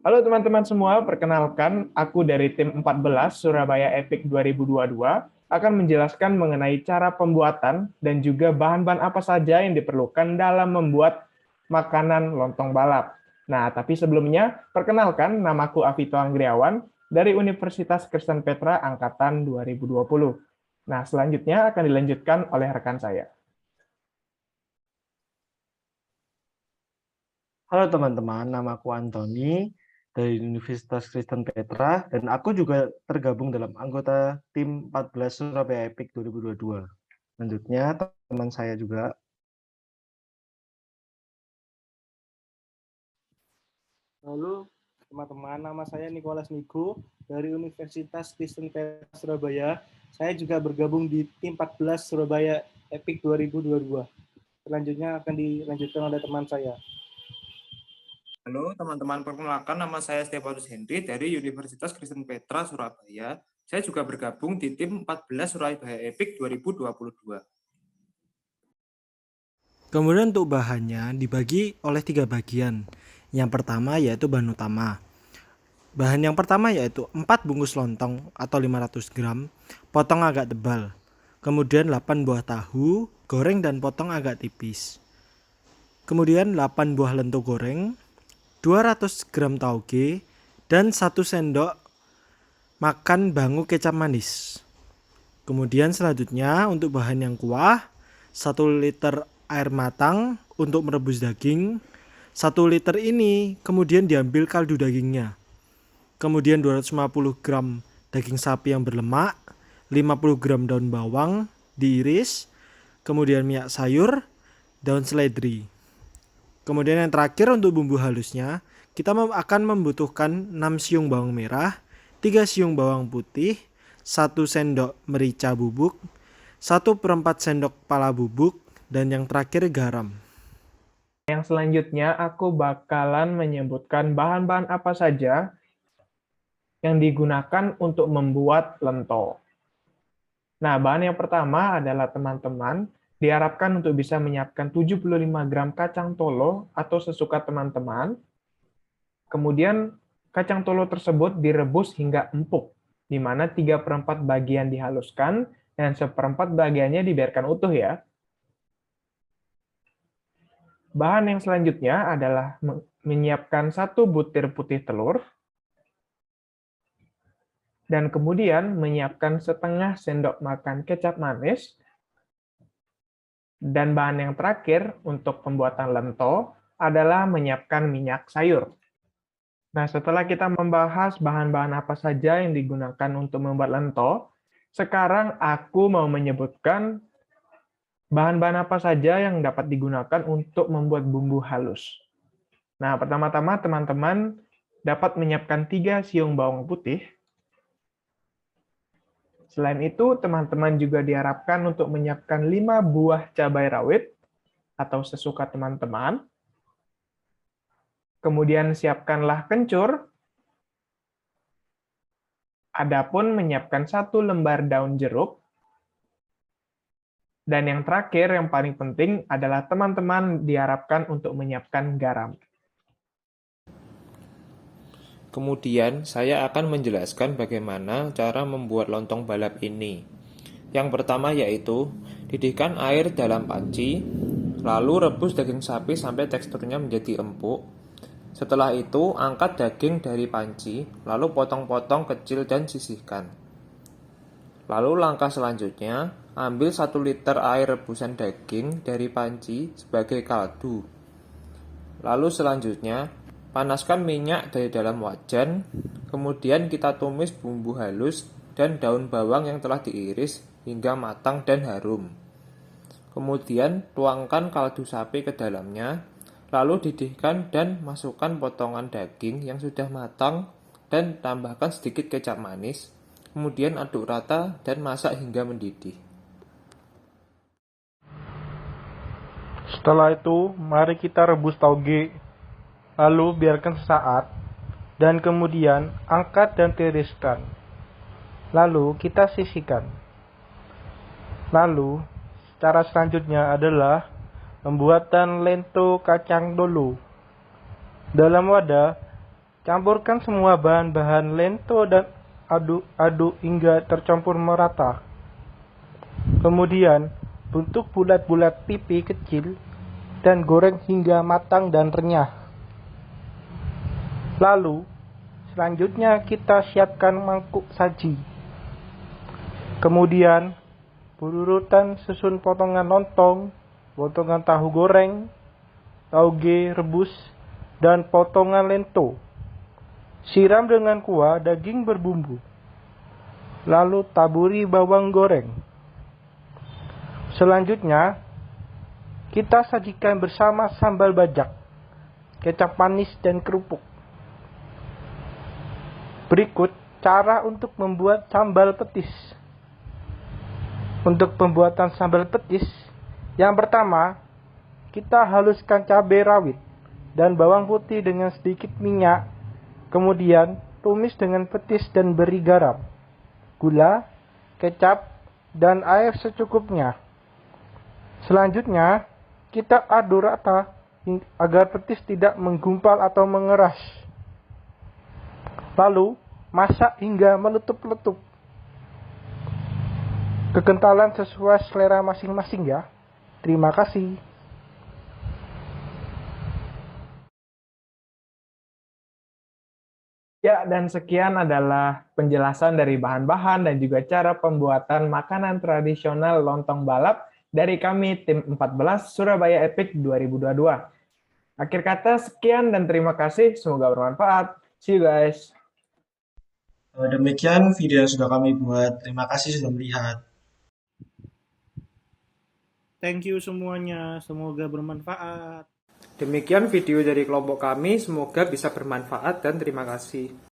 Halo teman-teman semua, perkenalkan aku dari tim 14 Surabaya Epic 2022 akan menjelaskan mengenai cara pembuatan dan juga bahan-bahan apa saja yang diperlukan dalam membuat makanan lontong balap. Nah, tapi sebelumnya, perkenalkan namaku Avito Anggriawan dari Universitas Kristen Petra Angkatan 2020. Nah, selanjutnya akan dilanjutkan oleh rekan saya. Halo teman-teman, namaku Antoni dari Universitas Kristen Petra dan aku juga tergabung dalam anggota tim 14 Surabaya Epic 2022. Selanjutnya teman saya juga. Halo teman-teman, nama saya Nicholas Nigo dari Universitas Kristen Petra Surabaya. Saya juga bergabung di tim 14 Surabaya Epic 2022. Selanjutnya akan dilanjutkan oleh teman saya. Halo teman-teman, perkenalkan nama saya Stefanus Henry dari Universitas Kristen Petra Surabaya. Saya juga bergabung di tim 14 Surabaya Epic 2022. Kemudian untuk bahannya dibagi oleh 3 bagian. Yang pertama yaitu bahan utama. Bahan yang pertama yaitu 4 bungkus lontong atau 500 gram, potong agak tebal. Kemudian 8 buah tahu, goreng dan potong agak tipis. Kemudian 8 buah lento goreng, 200 gram tauge, dan 1 sendok makan bangu kecap manis. Kemudian selanjutnya untuk bahan yang kuah, 1 liter air matang untuk merebus daging. 1 liter ini kemudian diambil kaldu dagingnya. Kemudian 250 gram daging sapi yang berlemak, 50 gram daun bawang diiris, kemudian minyak sayur, daun seledri. Kemudian yang terakhir untuk bumbu halusnya, kita akan membutuhkan 6 siung bawang merah, 3 siung bawang putih, 1 sendok merica bubuk, 1/4 sendok pala bubuk, dan yang terakhir garam. Yang selanjutnya, aku bakalan menyebutkan bahan-bahan apa saja yang digunakan untuk membuat lento. Nah, bahan yang pertama adalah teman-teman diharapkan untuk bisa menyiapkan 75 gram kacang tolo atau sesuka teman-teman. Kemudian kacang tolo tersebut direbus hingga empuk, di mana 3/4 bagian dihaluskan dan 1/4 bagiannya dibiarkan utuh ya. Bahan yang selanjutnya adalah menyiapkan 1 butir putih telur, dan kemudian menyiapkan setengah sendok makan kecap manis. Dan bahan yang terakhir untuk pembuatan lento adalah menyiapkan minyak sayur. Nah, setelah kita membahas bahan-bahan apa saja yang digunakan untuk membuat lento, sekarang aku mau menyebutkan bahan-bahan apa saja yang dapat digunakan untuk membuat bumbu halus. Nah, pertama-tama teman-teman dapat menyiapkan 3 siung bawang putih. Selain itu, teman-teman juga diharapkan untuk menyiapkan 5 buah cabai rawit atau sesuka teman-teman. Kemudian siapkanlah kencur. Adapun menyiapkan 1 lembar daun jeruk. Dan yang terakhir, yang paling penting adalah teman-teman diharapkan untuk menyiapkan garam. Kemudian saya akan menjelaskan bagaimana cara membuat lontong balap ini. Yang pertama yaitu didihkan air dalam panci, lalu rebus daging sapi sampai teksturnya menjadi empuk. Setelah itu angkat daging dari panci, lalu potong-potong kecil dan sisihkan. Lalu langkah selanjutnya, ambil 1 liter air rebusan daging dari panci sebagai kaldu. Lalu selanjutnya, panaskan minyak dari dalam wajan, kemudian kita tumis bumbu halus dan daun bawang yang telah diiris hingga matang dan harum. Kemudian tuangkan kaldu sapi ke dalamnya, lalu didihkan dan masukkan potongan daging yang sudah matang dan tambahkan sedikit kecap manis. Kemudian aduk rata dan masak hingga mendidih. Setelah itu, mari kita rebus tauge, lalu biarkan sesaat, dan kemudian angkat dan tiriskan. Lalu kita sisihkan. Lalu, cara selanjutnya adalah pembuatan lento kacang dolo. Dalam wadah, Campurkan semua bahan-bahan lento dan aduk-aduk hingga tercampur merata. Kemudian, bentuk bulat-bulat pipi kecil dan goreng hingga matang dan renyah. Lalu, selanjutnya kita siapkan mangkuk saji. Kemudian, berurutan susun potongan lontong, potongan tahu goreng, tauge rebus, dan potongan lento. Siram dengan kuah daging berbumbu. Lalu taburi bawang goreng. Selanjutnya, kita sajikan bersama sambal bajak, kecap manis, dan kerupuk. Berikut cara untuk membuat sambal petis. Untuk pembuatan sambal petis, yang pertama, kita haluskan cabai rawit dan bawang putih dengan sedikit minyak. Kemudian, tumis dengan petis dan beri garam, gula, kecap, dan air secukupnya. Selanjutnya, kita aduk rata agar petis tidak menggumpal atau mengeras. Lalu, masak hingga meletup-letup. Kekentalan sesuai selera masing-masing ya. Terima kasih. Ya, dan sekian adalah penjelasan dari bahan-bahan dan juga cara pembuatan makanan tradisional lontong balap dari kami tim 14 Surabaya Epic 2022. Akhir kata, sekian dan terima kasih. Semoga bermanfaat. See you guys. Demikian video yang sudah kami buat. Terima kasih sudah melihat. Thank you semuanya, semoga bermanfaat. Demikian video dari kelompok kami, semoga bisa bermanfaat dan terima kasih.